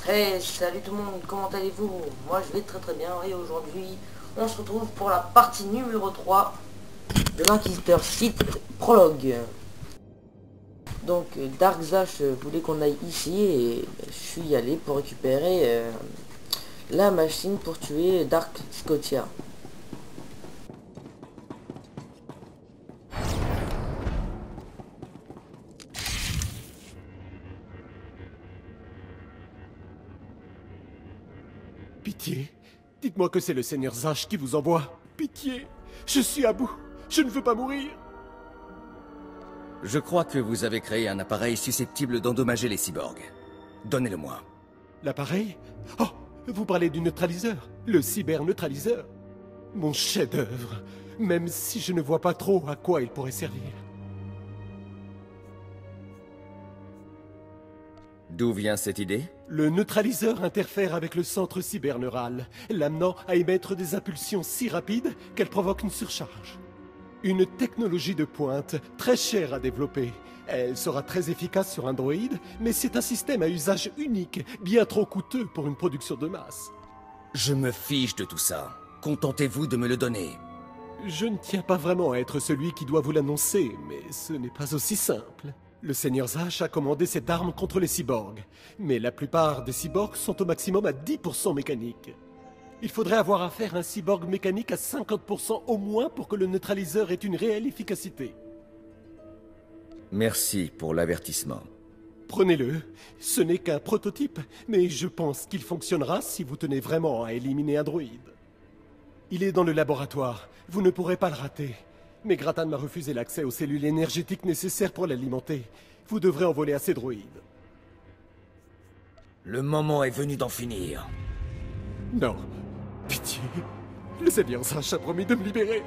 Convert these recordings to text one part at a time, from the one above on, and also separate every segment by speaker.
Speaker 1: Hey, salut tout le monde, comment allez-vous? Moi je vais très bien et aujourd'hui on se retrouve pour la partie numéro 3 de l'Inquisiteur Sith Prologue. Donc Darkzash voulait qu'on aille ici et je suis allé pour récupérer la machine pour tuer Dark Scotia.
Speaker 2: Pitié, dites-moi que c'est le Seigneur Zash qui vous envoie. Pitié, je suis à bout, je ne veux pas mourir.
Speaker 3: Je crois que vous avez créé un appareil susceptible d'endommager les cyborgs. Donnez-le-moi.
Speaker 2: L'appareil? Oh, vous parlez du neutraliseur, le cyberneutraliseur. Mon chef-d'œuvre, même si je ne vois pas trop à quoi il pourrait servir.
Speaker 3: D'où vient cette idée?
Speaker 2: Le neutraliseur interfère avec le centre cyberneural, l'amenant à émettre des impulsions si rapides qu'elles provoquent une surcharge. Une technologie de pointe, très chère à développer. Elle sera très efficace sur un droïde, mais c'est un système à usage unique, bien trop coûteux pour une production de masse.
Speaker 3: Je me fiche de tout ça. Contentez-vous de me le donner.
Speaker 2: Je ne tiens pas vraiment à être celui qui doit vous l'annoncer, mais ce n'est pas aussi simple. Le Seigneur Zash a commandé cette arme contre les cyborgs, mais la plupart des cyborgs sont au maximum à 10% mécaniques. Il faudrait avoir affaire à un cyborg mécanique à 50% au moins pour que le neutraliseur ait une réelle efficacité.
Speaker 3: Merci pour l'avertissement.
Speaker 2: Prenez-le, ce n'est qu'un prototype, mais je pense qu'il fonctionnera si vous tenez vraiment à éliminer un droïde. Il est dans le laboratoire, vous ne pourrez pas le rater. Mais Gratan m'a refusé l'accès aux cellules énergétiques nécessaires pour l'alimenter. Vous devrez envoler à ces droïdes.
Speaker 3: Le moment est venu d'en finir.
Speaker 2: Non. Pitié. Le Seigneur Zash a promis de me libérer.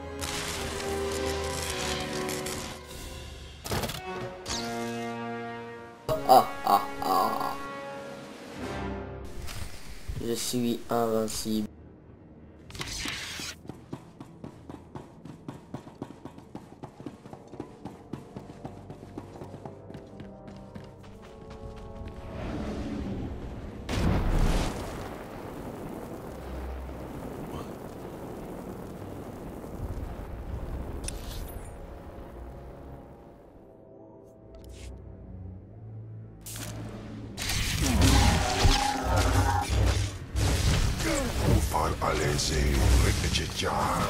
Speaker 1: Je suis invincible.
Speaker 4: Alese Repechejar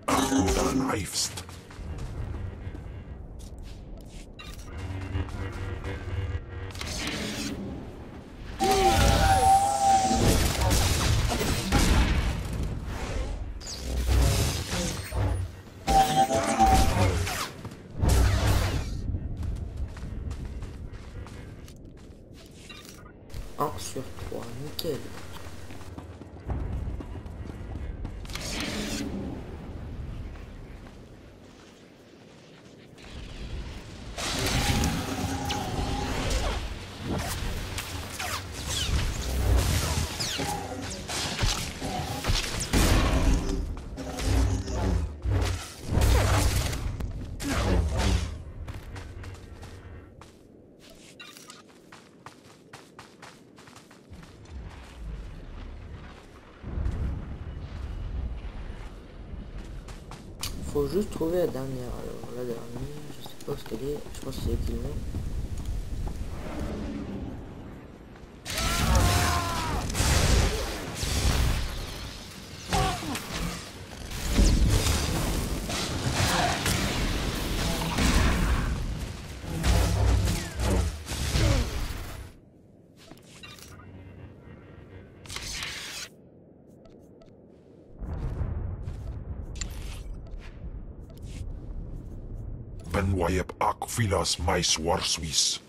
Speaker 4: Akudan Eifst
Speaker 1: Un sur 3, nickel. Faut juste trouver la dernière. Alors la dernière, je sais pas où qu'elle est. Je pense que c'est qui le nom.
Speaker 4: Benwayep Akfilas Mais Warswis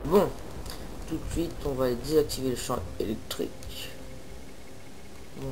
Speaker 1: Bon, tout de suite, on va désactiver le champ électrique. Bon,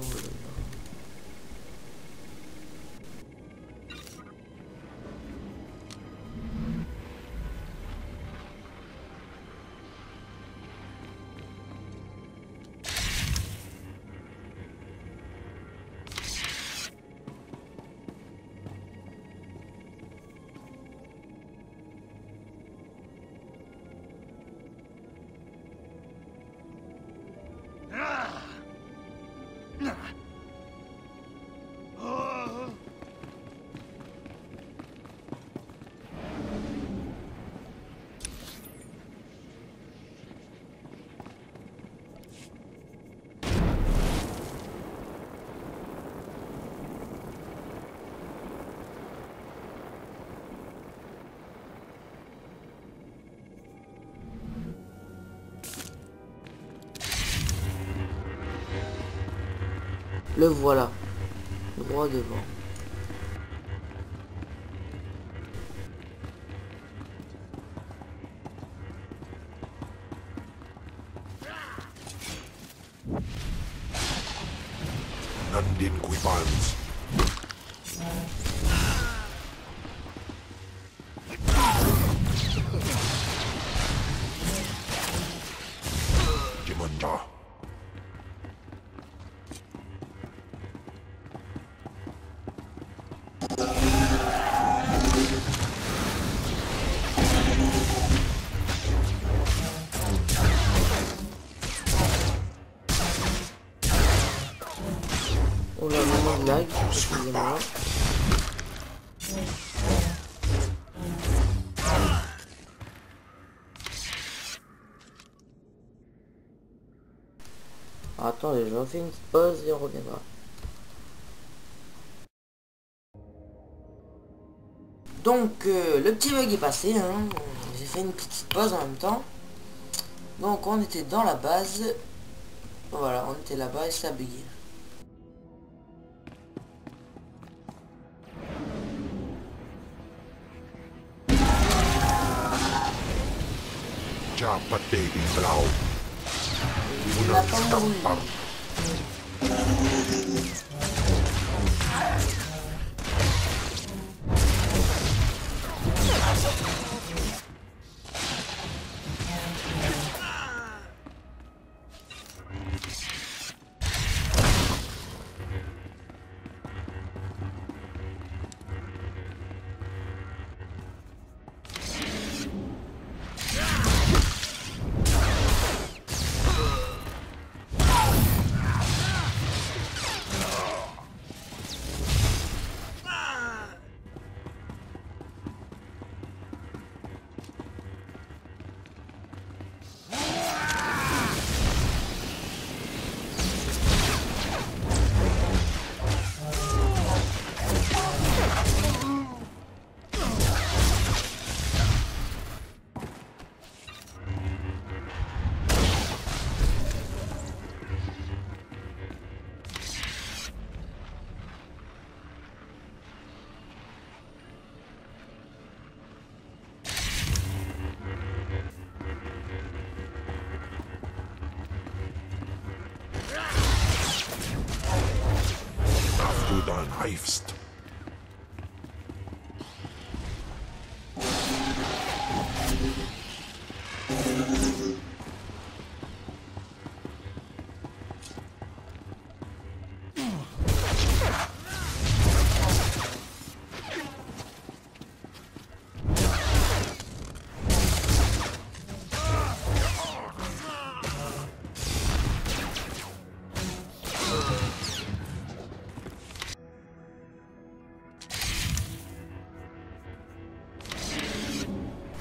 Speaker 1: le voilà, droit devant.
Speaker 4: Nandin Quipans. Jimanja.
Speaker 1: On a vraiment de lag, excusez-moi. Attendez, je refais une petite pause et on reviendra. Donc, le petit bug est passé, hein. J'ai fait une petite pause en même temps. Donc, on était dans la base. Voilà, on était là-bas et ça a bugué.
Speaker 4: Japate Iblau.
Speaker 1: Il n'a pas mouru.
Speaker 4: Aftudan Heifst.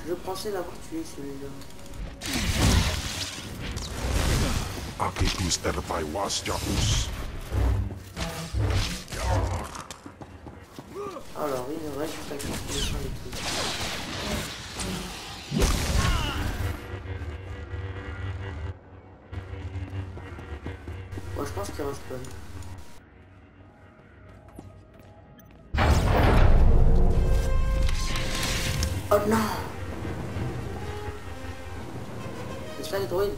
Speaker 1: Je pensais l'avoir tué celui-là.
Speaker 4: Akitus Erpai Was Jaus.
Speaker 1: Alors, il me reste juste à casser le champ électrique. Moi, je pense qu'il reste pas. Oh non! ça les droïdes.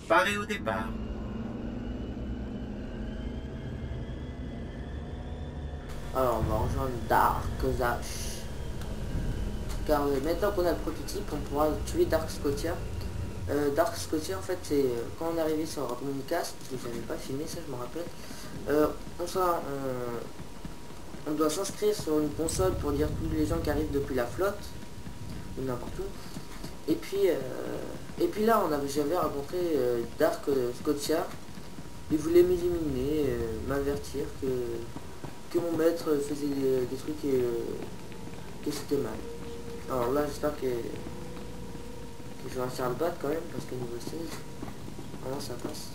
Speaker 5: Paré au départ.
Speaker 1: Alors on va rejoindre Dark Zash. Car maintenant qu'on a le prototype, on pourra tuer Dark Scotia. Dark Scotia en fait c'est quand on est arrivé sur Atomikas, parce que je n'avais pas filmé ça, je me rappelle. On doit s'inscrire sur une console pour dire tous les gens qui arrivent depuis la flotte, ou n'importe où. Et puis là j'avais rencontré Dark Scotia. Il voulait m'éliminer, m'avertir que mon maître faisait des trucs et que c'était mal. Alors là j'espère que je vais réussir à le battre quand même, parce que niveau 16, comment ça passe.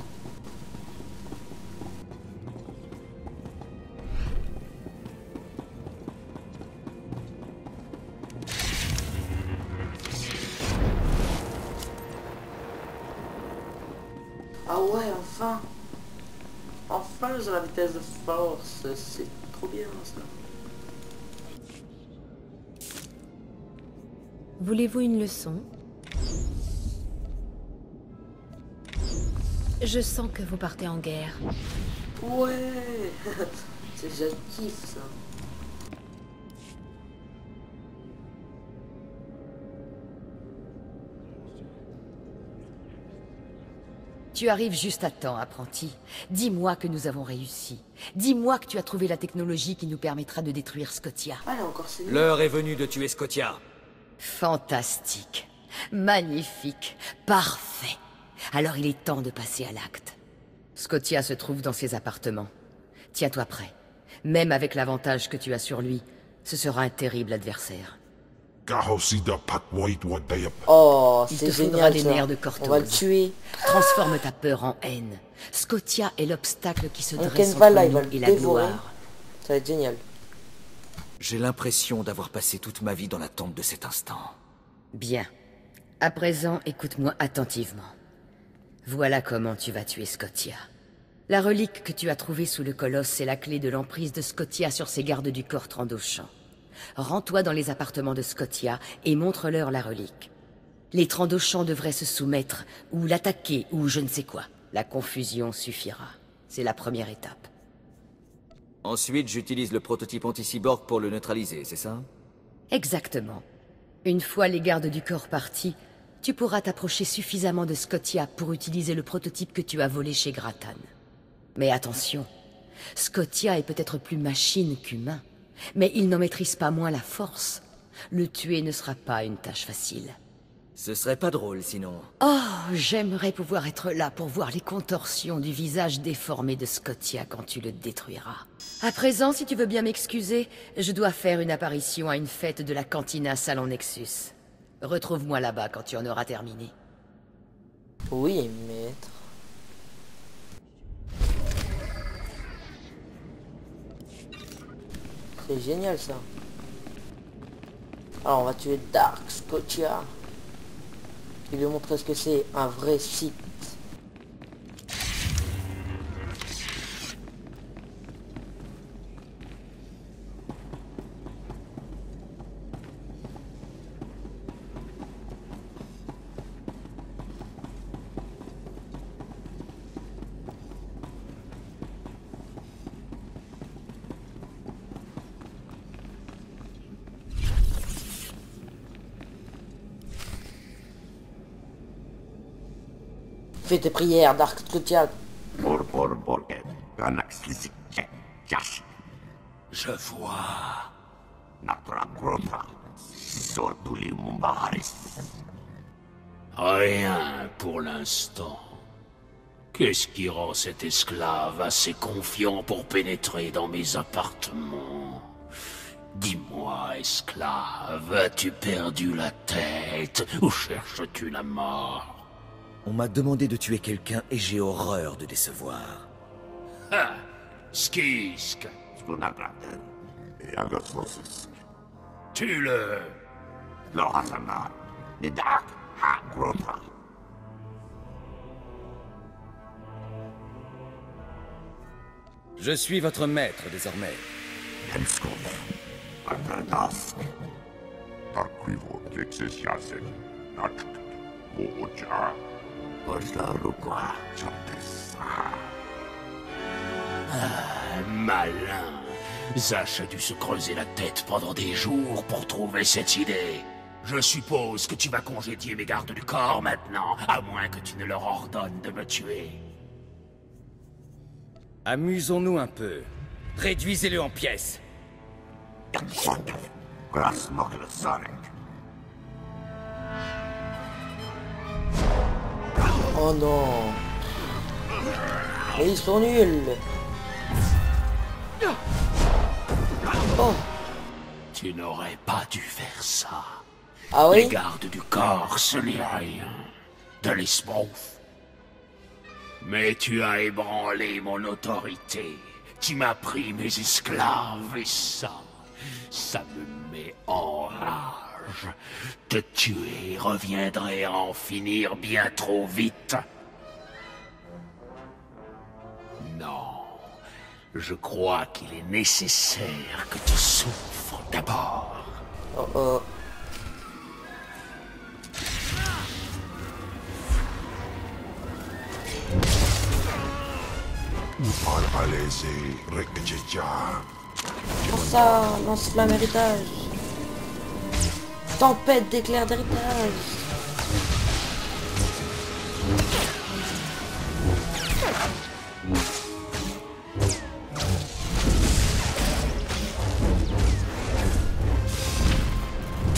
Speaker 1: Ah ouais, enfin! Enfin j'ai la vitesse de force, c'est trop bien ça.
Speaker 6: Voulez-vous une leçon? Je sens que vous partez en guerre.
Speaker 1: Ouais. Je kiffe ça.
Speaker 7: Tu arrives juste à temps, apprenti. Dis-moi que nous avons réussi. Dis-moi que tu as trouvé la technologie qui nous permettra de détruire Scotia.
Speaker 1: Ah, là encore c'est
Speaker 3: L'heure est venue de tuer Scotia.
Speaker 7: Fantastique. Magnifique. Parfait. Alors il est temps de passer à l'acte. Scotia se trouve dans ses appartements. Tiens-toi prêt. Même avec l'avantage que tu as sur lui, ce sera un terrible adversaire.
Speaker 1: Oh,
Speaker 7: Il
Speaker 1: c'est
Speaker 7: te faudra
Speaker 1: génial
Speaker 7: des
Speaker 1: ça.
Speaker 7: nerfs de
Speaker 1: On va le
Speaker 7: Cortose.
Speaker 1: tuer.
Speaker 7: Transforme ta peur en haine. Scotia est l'obstacle qui se
Speaker 1: On
Speaker 7: dresse
Speaker 1: ken Val là,
Speaker 7: entre
Speaker 1: il va
Speaker 7: nous
Speaker 1: le
Speaker 7: et la
Speaker 1: dévorer.
Speaker 7: gloire.
Speaker 1: Ça va être génial.
Speaker 3: J'ai l'impression d'avoir passé toute ma vie dans l'attente de cet instant.
Speaker 7: Bien. À présent, écoute-moi attentivement. Voilà comment tu vas tuer Scotia. La relique que tu as trouvée sous le colosse, c'est la clé de l'emprise de Scotia sur ses gardes du corps Trandoshan. Rends-toi dans les appartements de Scotia et montre-leur la relique. Les Trandoshan devraient se soumettre, ou l'attaquer, ou je ne sais quoi. La confusion suffira. C'est la première étape.
Speaker 3: Ensuite, j'utilise le prototype anti-cyborg pour le neutraliser, c'est ça?
Speaker 7: Exactement. Une fois les gardes du corps partis, tu pourras t'approcher suffisamment de Scotia pour utiliser le prototype que tu as volé chez Gratan. Mais attention, Scotia est peut-être plus machine qu'humain, mais il n'en maîtrise pas moins la force. Le tuer ne sera pas une tâche facile.
Speaker 3: Ce serait pas drôle, sinon.
Speaker 7: Oh, j'aimerais pouvoir être là pour voir les contorsions du visage déformé de Scotia quand tu le détruiras. À présent, si tu veux bien m'excuser, je dois faire une apparition à une fête de la Cantina Salon Nexus. Retrouve-moi là-bas quand tu en auras terminé.
Speaker 1: Oui, maître. C'est génial ça. Alors on va tuer Dark Scotia. Et lui montrer ce que c'est un vrai site. Fais tes prières, Dark Scotia.
Speaker 8: Je vois. Rien pour l'instant. Qu'est-ce qui rend cet esclave assez confiant pour pénétrer dans mes appartements? Dis-moi, esclave, as-tu perdu la tête ou cherches-tu la mort?
Speaker 3: On m'a demandé de tuer quelqu'un et j'ai horreur de décevoir.
Speaker 8: Ah, Skisk. Tue-le.
Speaker 3: Je suis votre maître désormais.
Speaker 8: Malin. Zash a dû se creuser la tête pendant des jours pour trouver cette idée. Je suppose que tu vas congédier mes gardes du corps maintenant, à moins que tu ne leur ordonnes de me tuer.
Speaker 3: Amusons-nous un peu. Réduisez-le en pièces.
Speaker 1: Oh non. Mais ils sont nuls. Oh.
Speaker 8: Tu n'aurais pas dû faire ça.
Speaker 1: Ah
Speaker 8: Les
Speaker 1: oui?
Speaker 8: gardes du corps, ce n'est rien. De l'esbrouf. Mais tu as ébranlé mon autorité. Tu m'as pris mes esclaves et ça me met en rage. Te tuer reviendrait à en finir bien trop vite. Non. Je crois qu'il est nécessaire que tu souffres d'abord.
Speaker 1: Oh oh. Pour ça, lance-flamme héritage. Tempête d'éclairs d'héritage.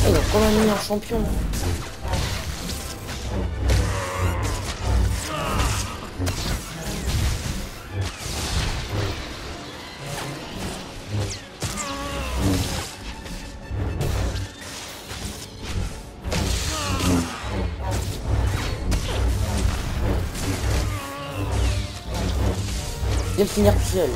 Speaker 1: Il a quand même mis un champion. Il va le finir tout seul.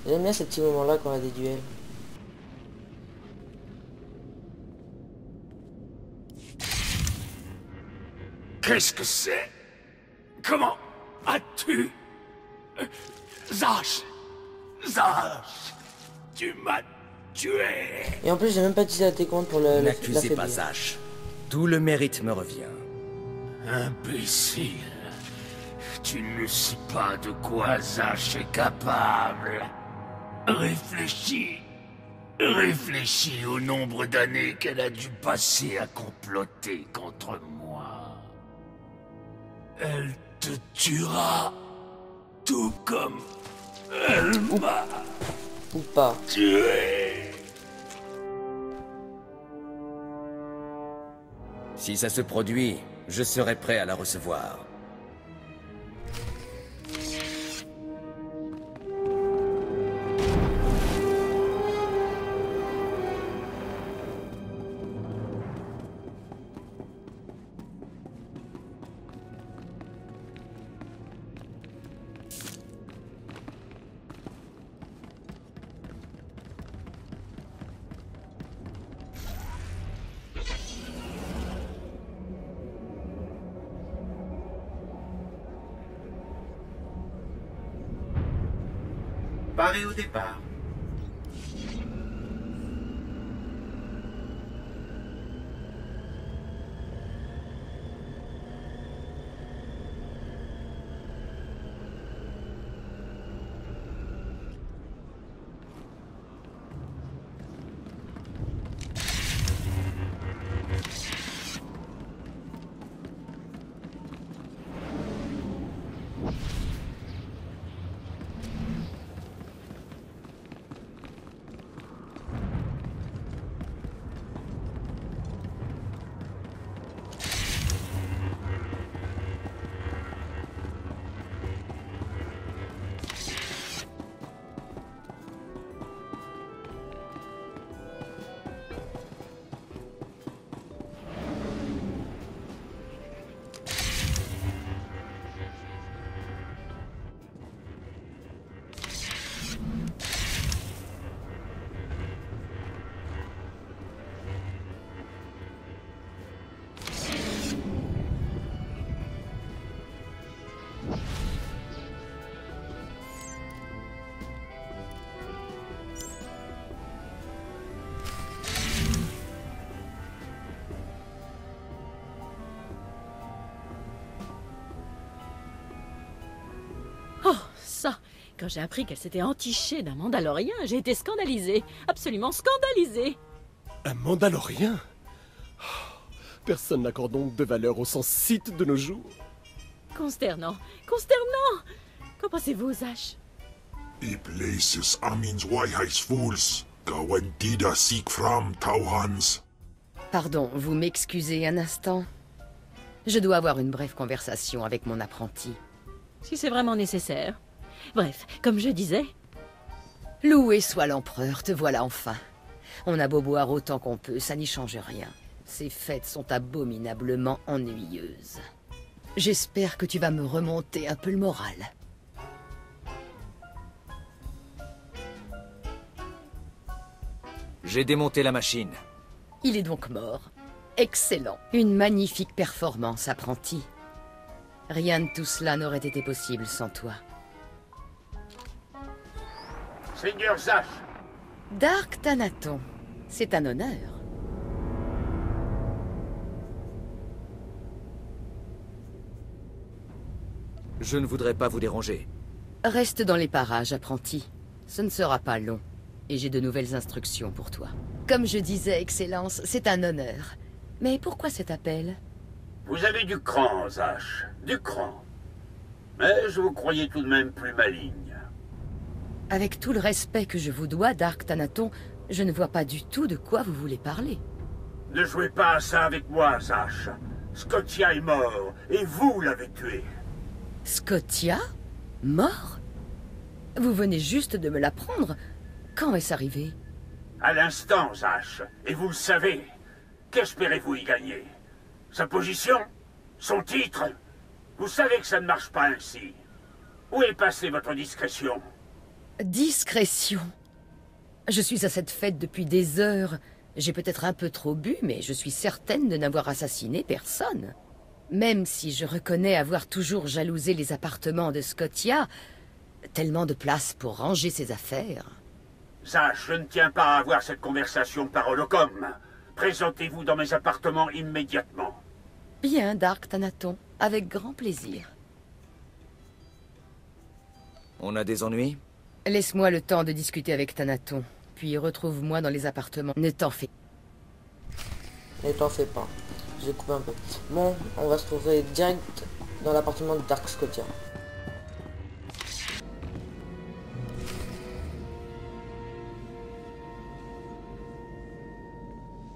Speaker 1: J'aime bien ces petits moments-là quand on a des duels.
Speaker 8: Qu'est-ce que c'est? Comment as-tu... Zash, tu m'as tué.
Speaker 1: Et en plus, j'ai même pas utilisé la télécommande pour la
Speaker 3: N'accusez pas
Speaker 1: faiblir.
Speaker 3: Zash. Tout le mérite me revient.
Speaker 8: Imbécile. Tu ne sais pas de quoi Zash est capable. Réfléchis. Réfléchis au nombre d'années qu'elle a dû passer à comploter contre moi. Elle te tuera. Tout comme elle m'a
Speaker 1: Ou pas.
Speaker 8: tué.
Speaker 3: Si ça se produit, je serai prêt à la recevoir.
Speaker 5: Paré au départ.
Speaker 9: Ça, quand j'ai appris qu'elle s'était entichée d'un Mandalorien, j'ai été scandalisée. Absolument scandalisée.
Speaker 2: Un Mandalorien? Oh, personne n'accorde donc de valeur au sens Sith de nos jours.
Speaker 9: Consternant. Consternant. Qu'en pensez-vous, Zash?
Speaker 4: I places Amin's Waiheis fools. Gawentida seek from Tauhans.
Speaker 7: Pardon, vous m'excusez un instant? Je dois avoir une brève conversation avec mon apprenti.
Speaker 9: Si c'est vraiment nécessaire. Bref, comme je disais...
Speaker 7: Loué soit l'empereur, te voilà enfin. On a beau boire autant qu'on peut, ça n'y change rien. Ces fêtes sont abominablement ennuyeuses. J'espère que tu vas me remonter un peu le moral.
Speaker 3: J'ai démonté la machine.
Speaker 7: Il est donc mort. Excellent. Une magnifique performance, apprenti. Rien de tout cela n'aurait été possible sans toi.
Speaker 8: Seigneur Zash,
Speaker 7: Dark Thanaton, c'est un honneur.
Speaker 3: Je ne voudrais pas vous déranger.
Speaker 7: Reste dans les parages, apprenti. Ce ne sera pas long. Et j'ai de nouvelles instructions pour toi. Comme je disais, Excellence, c'est un honneur. Mais pourquoi cet appel?
Speaker 8: vous avez du cran, Zash, du cran. Mais je vous croyais tout de même plus maligne.
Speaker 7: Avec tout le respect que je vous dois, Dark Thanaton, je ne vois pas du tout de quoi vous voulez parler.
Speaker 8: Ne jouez pas à ça avec moi, Zash. Scotia est mort, et vous l'avez tué.
Speaker 7: Scotia? Mort? Vous venez juste de me l'apprendre. Quand est-ce arrivé?
Speaker 8: À l'instant, Zash, et vous le savez. Qu'espérez-vous y gagner? Sa position? Son titre? Vous savez que ça ne marche pas ainsi. Où est passée votre discrétion?
Speaker 7: Discrétion. Je suis à cette fête depuis des heures. J'ai peut-être un peu trop bu, mais je suis certaine de n'avoir assassiné personne. Même si je reconnais avoir toujours jalousé les appartements de Scotia, tellement de place pour ranger ses affaires.
Speaker 8: Zach, je ne tiens pas à avoir cette conversation par holocom. Présentez-vous dans mes appartements immédiatement.
Speaker 7: Bien, Dark Thanaton, avec grand plaisir.
Speaker 3: On a des ennuis?
Speaker 7: Laisse-moi le temps de discuter avec Thanaton, puis retrouve-moi dans les appartements. Ne t'en fais pas.
Speaker 1: Ne t'en fais pas. J'ai coupé un peu. Bon, on va se trouver direct dans l'appartement de Dark Scotia.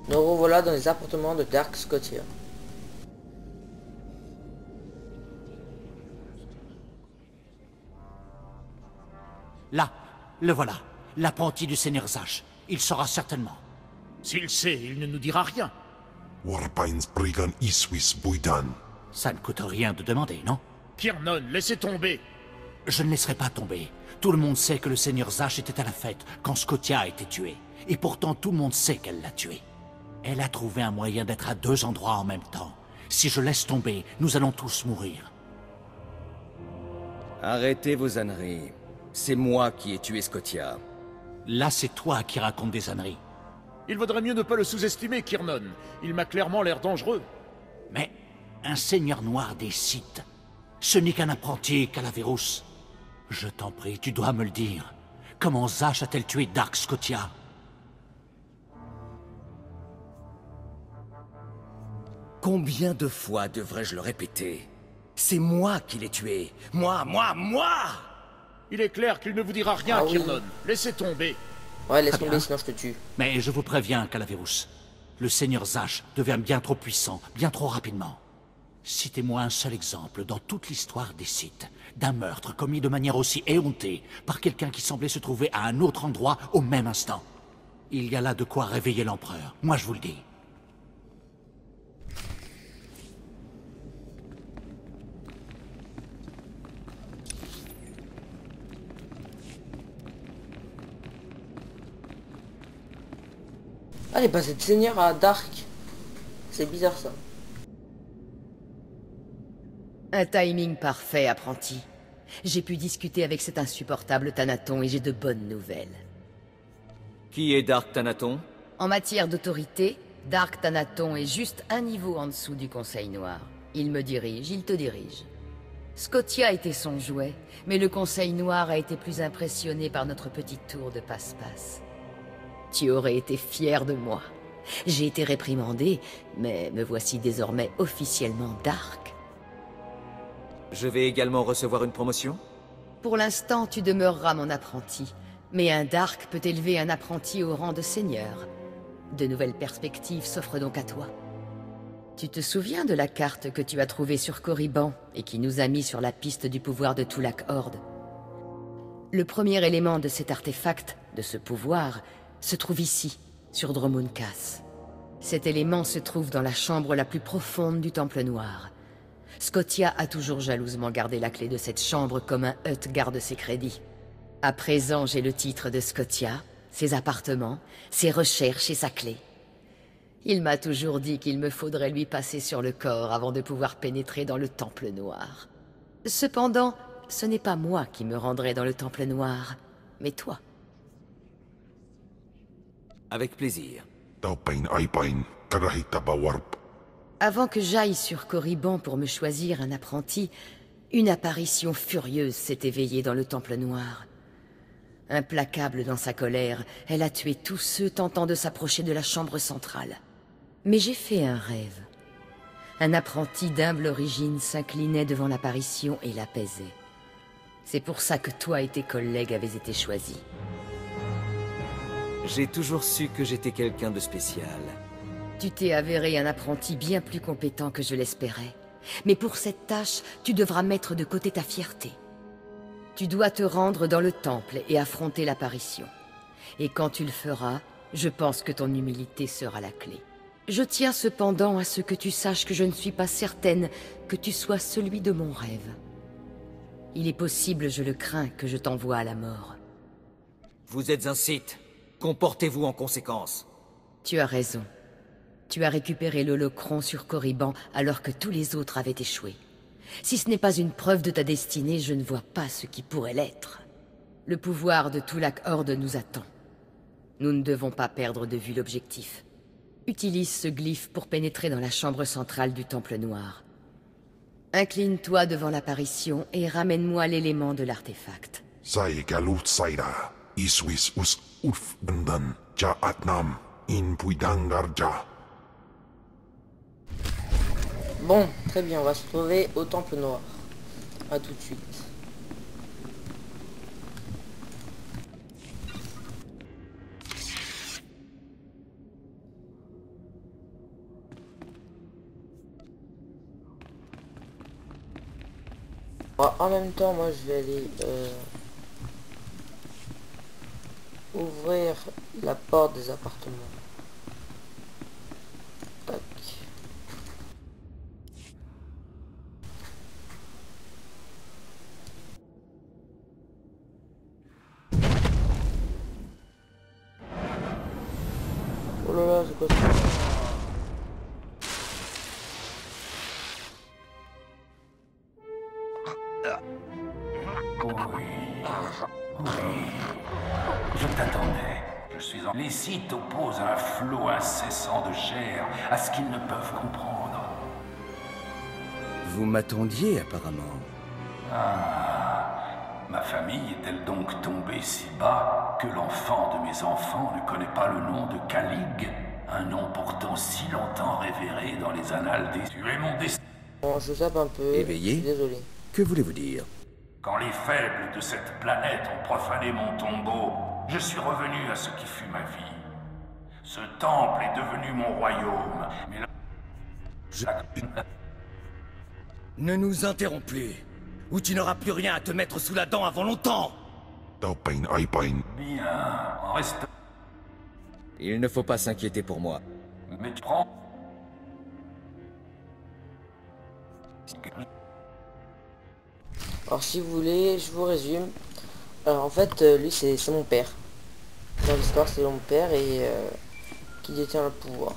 Speaker 1: Nous revoilà dans les appartements de Dark Scotia.
Speaker 10: Là, le voilà. L'apprenti du seigneur Zach. Il saura certainement.
Speaker 8: S'il sait, il ne nous dira rien.
Speaker 4: Warpines Brigand Iswis Buidan.
Speaker 10: Ça ne coûte rien de demander, non?
Speaker 8: Kiernan, laissez tomber.
Speaker 10: Je ne laisserai pas tomber. Tout le monde sait que le seigneur Zach était à la fête quand Scotia a été tué. Et pourtant tout le monde sait qu'elle l'a tué. Elle a trouvé un moyen d'être à deux endroits en même temps. Si je laisse tomber, nous allons tous mourir.
Speaker 3: Arrêtez vos âneries. C'est moi qui ai tué Scotia.
Speaker 10: Là, c'est toi qui racontes des âneries.
Speaker 8: Il vaudrait mieux ne pas le sous-estimer, Kiernan. Il m'a clairement l'air dangereux.
Speaker 10: Mais un seigneur noir des Sith, ce n'est qu'un apprenti Calaverous. Je t'en prie, tu dois me le dire. Comment Zach a-t-elle tué Dark Scotia?
Speaker 3: Combien de fois devrais-je le répéter? C'est moi qui l'ai tué. Moi!
Speaker 8: Il est clair qu'il ne vous dira rien,
Speaker 1: Ah oui.
Speaker 8: Kiernan. Laissez tomber.
Speaker 1: Ouais, laisse
Speaker 10: Très
Speaker 1: tomber,
Speaker 10: bien.
Speaker 1: sinon je te tue.
Speaker 10: Mais je vous préviens, Calaverous. Le seigneur Zach devient bien trop puissant, bien trop rapidement. Citez-moi un seul exemple dans toute l'histoire des Sith, d'un meurtre commis de manière aussi éhontée par quelqu'un qui semblait se trouver à un autre endroit au même instant. Il y a là de quoi réveiller l'empereur, moi je vous le dis.
Speaker 1: Ah, il est passé de seigneur à Dark. C'est bizarre ça.
Speaker 7: Un timing parfait, apprenti. J'ai pu discuter avec cet insupportable Thanaton et j'ai de bonnes nouvelles.
Speaker 3: Qui est Dark Thanaton?
Speaker 7: En matière d'autorité, Dark Thanaton est juste un niveau en dessous du Conseil Noir. Il me dirige, il te dirige. Scotia était son jouet, mais le Conseil Noir a été plus impressionné par notre petite tour de passe-passe. Tu aurais été fier de moi. J'ai été réprimandé, mais me voici désormais officiellement Dark.
Speaker 3: Je vais également recevoir une promotion?
Speaker 7: Pour l'instant, tu demeureras mon apprenti, mais un Dark peut élever un apprenti au rang de seigneur. De nouvelles perspectives s'offrent donc à toi. Tu te souviens de la carte que tu as trouvée sur Korriban et qui nous a mis sur la piste du pouvoir de Tulak Horde? Le premier élément de cet artefact, de ce pouvoir, se trouve ici, sur Dromunkas. Cet élément se trouve dans la chambre la plus profonde du Temple Noir. Scotia a toujours jalousement gardé la clé de cette chambre comme un Hutt garde ses crédits. À présent, j'ai le titre de Scotia, ses appartements, ses recherches et sa clé. Il m'a toujours dit qu'il me faudrait lui passer sur le corps avant de pouvoir pénétrer dans le Temple Noir. Cependant, ce n'est pas moi qui me rendrai dans le Temple Noir, mais toi.
Speaker 3: Avec plaisir.
Speaker 4: Taupain Aipain, Karahita Warp.
Speaker 7: Avant que j'aille sur Korriban pour me choisir un apprenti, une apparition furieuse s'est éveillée dans le Temple Noir. Implacable dans sa colère, elle a tué tous ceux tentant de s'approcher de la chambre centrale. Mais j'ai fait un rêve. Un apprenti d'humble origine s'inclinait devant l'apparition et l'apaisait. C'est pour ça que toi et tes collègues avez été choisis.
Speaker 3: J'ai toujours su que j'étais quelqu'un de spécial.
Speaker 7: Tu t'es avéré un apprenti bien plus compétent que je l'espérais. Mais pour cette tâche, tu devras mettre de côté ta fierté. Tu dois te rendre dans le temple et affronter l'apparition. Et quand tu le feras, je pense que ton humilité sera la clé. Je tiens cependant à ce que tu saches que je ne suis pas certaine que tu sois celui de mon rêve. Il est possible, je le crains, que je t'envoie à la mort.
Speaker 3: Vous êtes un Sith. Comportez-vous en conséquence.
Speaker 7: Tu as raison. tu as récupéré l'holocron sur Korriban alors que tous les autres avaient échoué. Si ce n'est pas une preuve de ta destinée, je ne vois pas ce qui pourrait l'être. Le pouvoir de Tulak Horde nous attend. Nous ne devons pas perdre de vue l'objectif. Utilise ce glyphe pour pénétrer dans la chambre centrale du Temple Noir. Incline-toi devant l'apparition et ramène-moi l'élément de l'artefact.
Speaker 4: Sai galut saira. Iswis us uf bendan. Ja atnam. In puidangarja.
Speaker 1: Bon, très bien, on va se retrouver au Temple Noir. A tout de suite. En même temps, moi je vais aller ouvrir la porte des appartements. Tac. Oh là là, c'est quoi ça?
Speaker 8: Je t'attendais. Je suis en... Les sites opposent un flot incessant de chair à ce qu'ils ne peuvent comprendre.
Speaker 3: Vous m'attendiez apparemment.
Speaker 8: Ah, ma famille est-elle donc tombée si bas que l'enfant de mes enfants ne connaît pas le nom de Kalig, un nom pourtant si longtemps révéré dans les annales des... Tu es mon destin.
Speaker 1: Bon, je zappe un peu.
Speaker 3: Éveillé?
Speaker 1: Désolé.
Speaker 3: Que voulez-vous dire?
Speaker 8: Quand les faibles de cette planète ont profané mon tombeau, je suis revenu à ce qui fut ma vie. Ce temple est devenu mon royaume, mais là...
Speaker 3: Ne nous interromps plus, ou tu n'auras plus rien à te mettre sous la dent avant longtemps.
Speaker 4: Taupain aipain.
Speaker 8: Bien, en reste...
Speaker 3: Il ne faut pas s'inquiéter pour moi.
Speaker 8: Mais tu prends...
Speaker 1: Alors si vous voulez, je vous résume. Alors en fait, lui c'est mon père. Dans l'histoire, c'est mon père et qui détient le pouvoir.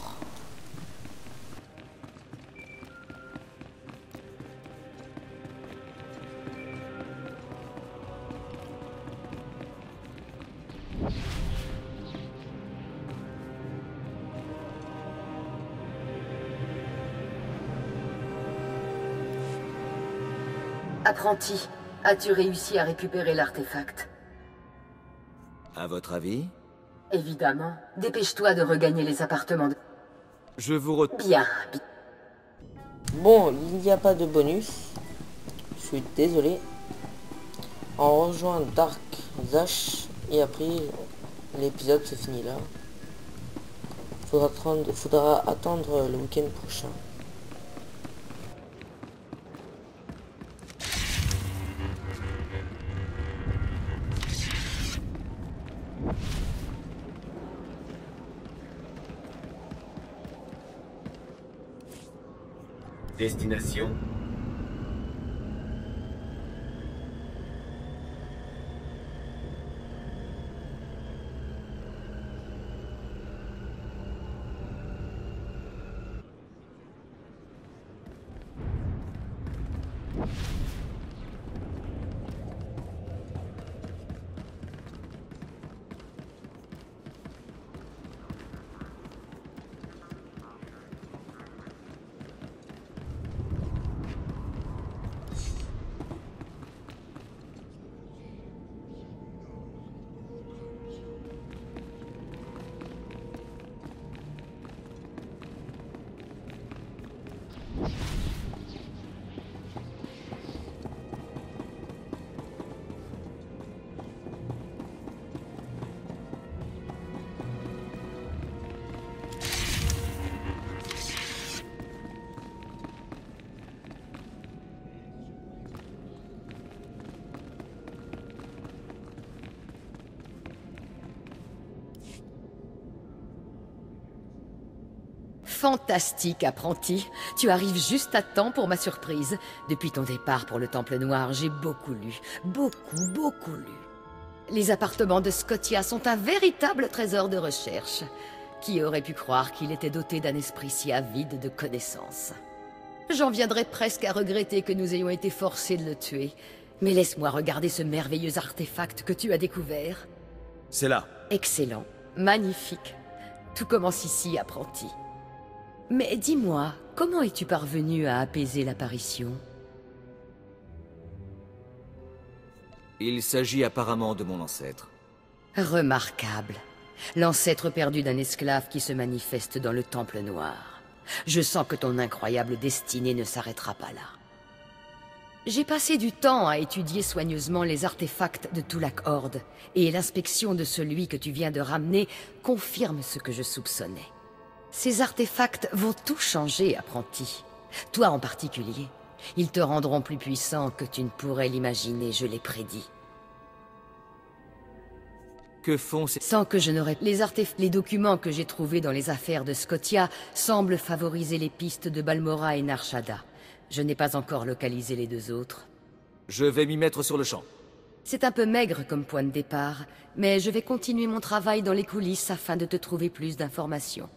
Speaker 7: Apprenti, as-tu réussi à récupérer l'artefact?
Speaker 3: À votre avis?
Speaker 7: Évidemment. Dépêche-toi de regagner les appartements de...
Speaker 3: Je vous
Speaker 7: Bien.
Speaker 1: Bon, il n'y a pas de bonus. Je suis désolé. On rejoint Dark Zash et après l'épisode se finit là. Faudra attendre le week-end prochain.
Speaker 5: Destination.
Speaker 7: Fantastique, apprenti. Tu arrives juste à temps pour ma surprise. Depuis ton départ pour le Temple Noir, j'ai beaucoup lu. Beaucoup lu. Les appartements de Scotia sont un véritable trésor de recherche. Qui aurait pu croire qu'il était doté d'un esprit si avide de connaissances? J'en viendrais presque à regretter que nous ayons été forcés de le tuer. Mais laisse-moi regarder ce merveilleux artefact que tu as découvert.
Speaker 3: C'est là.
Speaker 7: Excellent, magnifique. Tout commence ici, apprenti. Mais dis-moi, comment es-tu parvenu à apaiser l'apparition?
Speaker 3: Il s'agit apparemment de mon ancêtre.
Speaker 7: Remarquable. L'ancêtre perdu d'un esclave qui se manifeste dans le Temple Noir. Je sens que ton incroyable destinée ne s'arrêtera pas là. J'ai passé du temps à étudier soigneusement les artefacts de Tulak Horde, et l'inspection de celui que tu viens de ramener confirme ce que je soupçonnais. Ces artefacts vont tout changer, apprenti. Toi en particulier. Ils te rendront plus puissant que tu ne pourrais l'imaginer, je l'ai prédit.
Speaker 3: Que font ces...
Speaker 7: Sans que je n'aurais... Les documents que j'ai trouvés dans les affaires de Scotia semblent favoriser les pistes de Balmora et Narshada. Je n'ai pas encore localisé les deux autres.
Speaker 3: Je vais m'y mettre sur le champ.
Speaker 7: C'est un peu maigre comme point de départ, mais je vais continuer mon travail dans les coulisses afin de te trouver plus d'informations.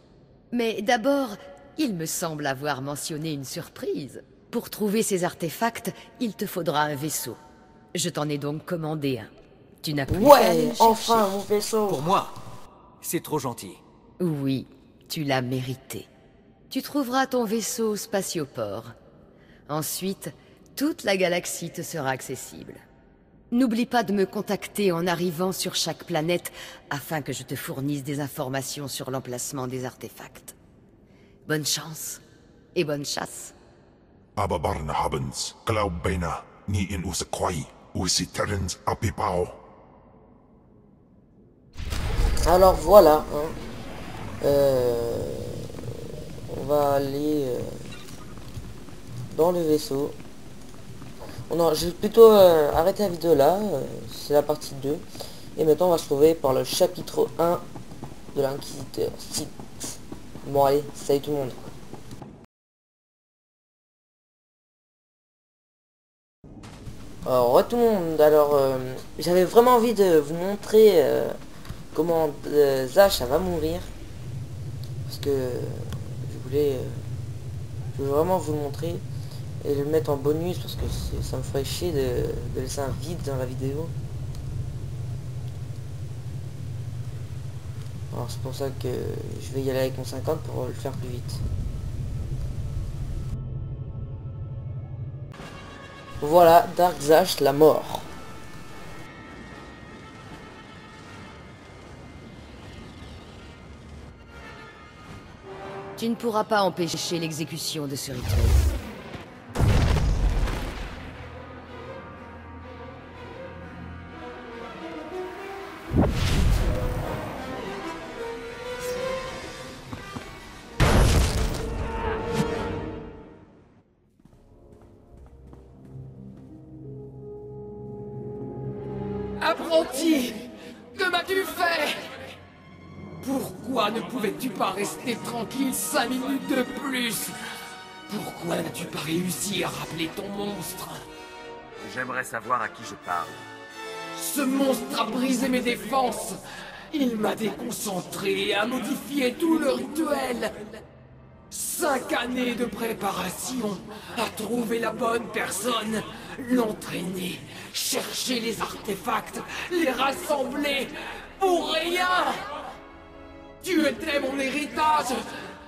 Speaker 7: Mais d'abord, il me semble avoir mentionné une surprise. Pour trouver ces artefacts, il te faudra un vaisseau. Je t'en ai donc commandé un. Tu n'as plus qu'à aller le chercher.
Speaker 1: Enfin, mon vaisseau.
Speaker 3: Pour moi, c'est trop gentil.
Speaker 7: Oui, tu l'as mérité. Tu trouveras ton vaisseau au spatioport. Ensuite, toute la galaxie te sera accessible. N'oublie pas de me contacter en arrivant sur chaque planète afin que je te fournisse des informations sur l'emplacement des artefacts. Bonne chance et bonne chasse.
Speaker 4: Ababarna Habens, Glaubena, ni in Usakwai, Usiterens Apipao.
Speaker 1: Alors voilà, on va aller dans le vaisseau. Oh non, je vais plutôt arrêter la vidéo là, c'est la partie 2. Et maintenant on va se retrouver par le chapitre 1 de l'Inquisiteur Sith. Bon allez, salut tout le monde. Alors ouais tout le monde, alors j'avais vraiment envie de vous montrer comment Zash va mourir. Parce que je voulais vraiment vous le montrer. Et le mettre en bonus parce que ça me ferait chier de laisser un vide dans la vidéo. Alors c'est pour ça que je vais y aller avec mon 50 pour le faire plus vite. Voilà, Dark Zash, la mort.
Speaker 7: Tu ne pourras pas empêcher l'exécution de ce rituel.
Speaker 11: Apprenti! Que m'as-tu fait? Pourquoi ne pouvais-tu pas rester tranquille 5 minutes de plus? Pourquoi n'as-tu pas réussi à rappeler ton monstre?
Speaker 5: J'aimerais savoir à qui je parle.
Speaker 11: Ce monstre a brisé mes défenses. Il m'a déconcentré et a modifié tout le rituel. 5 années de préparation à trouver la bonne personne, l'entraîner, chercher les artefacts, les rassembler, pour rien! Tu étais mon héritage,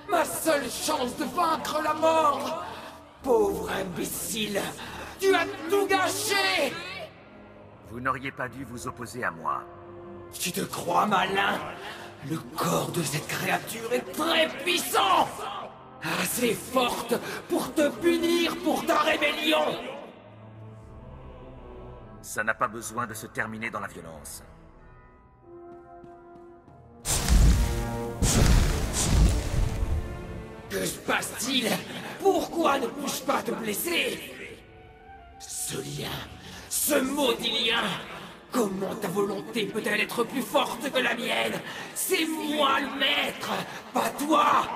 Speaker 11: ma seule chance de vaincre la mort! Pauvre imbécile, tu as tout gâché!
Speaker 5: Vous n'auriez pas dû vous opposer à moi.
Speaker 11: Tu te crois malin? Le corps de cette créature est très puissant! Assez forte pour te punir pour ta rébellion!
Speaker 5: Ça n'a pas besoin de se terminer dans la violence.
Speaker 11: Que se passe-t-il? Pourquoi ne puis-je pas te blesser? Ce lien, ce maudit lien, comment ta volonté peut-elle être plus forte que la mienne? C'est moi le maître, pas toi!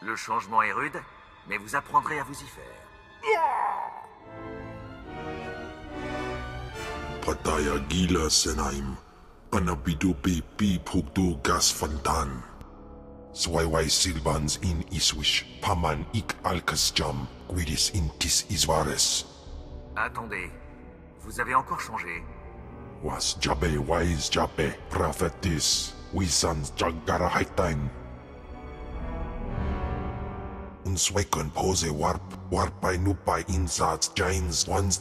Speaker 5: Le changement est rude, mais vous apprendrez à vous y faire.
Speaker 4: Pataya Gila Senaim, Anabido Pi Pukdo Gas Fantan. Swaiwai silbans in iswish, paman ik alkas jam, guidis in tis isvares.
Speaker 5: Attendez, vous avez encore changé.
Speaker 4: Was jabe wise jabe, prophetis, wisans jagara haitain. Unsweken pose warp, warpai nupai insats jains ones